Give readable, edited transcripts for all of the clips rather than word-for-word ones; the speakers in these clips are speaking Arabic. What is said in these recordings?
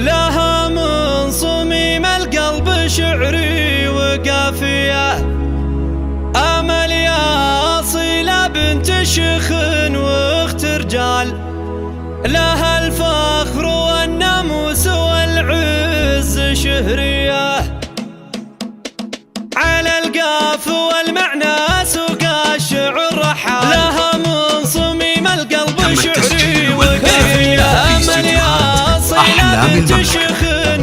لها من صميم القلب شعري وقافية. أمل يا أصيلة بنت شيخ واخت رجال، لها الفخر والناموس والعز شهرية. على القاف والمعنى سوق الشعر رحال، لها من صميم القلب شعري وقافية. أمل يا أصيلة بنت شيخ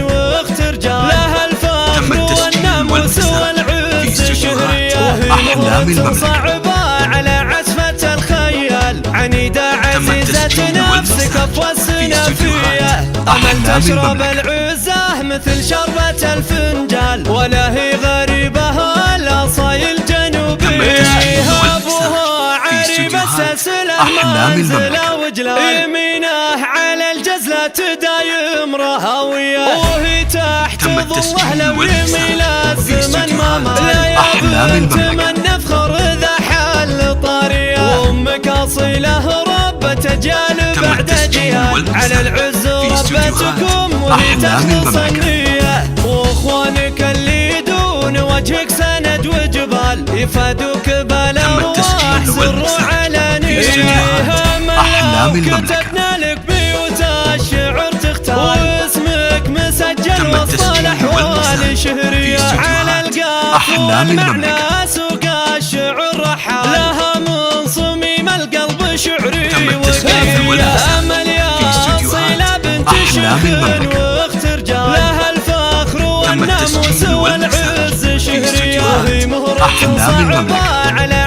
واخت رجال، لها الفخر والناموس والعز شهرية. مهرة صعبة على عزفة الخيال، عنيدة عزيزة نفس كف السنافية. أمل تشرب العزة مثل شربة الفنجال، ولا هي غريبة الأصايل الجنوبية. أبوها عريب السلسلة منزلة وجلال، يمينه على الجزلة دايم رهوية، وهي تحت ظله لو يميل الزمن ما مال. يا بنت من نفخر ذا حال طارية، وأمك أصيلة ربة أجيال بعد أجيال. على العز ربتكم وهي تخلص النية، وأخوانك اللي دون وجهك سند وجبال، يفادوك بالأرواح سر وعلانية. كتبنا لك بيوت الشعر تختار، واسمك مسجل وسط الأحوال شهرية. على القاف والمعنى سوق الشعر رحال، لها من صميم القلب شعري وقافية. أمل يا أصيلة بنت شيخ واخت رجال، لها الفخر والناموس والعز شهرية. مهرة صعبة على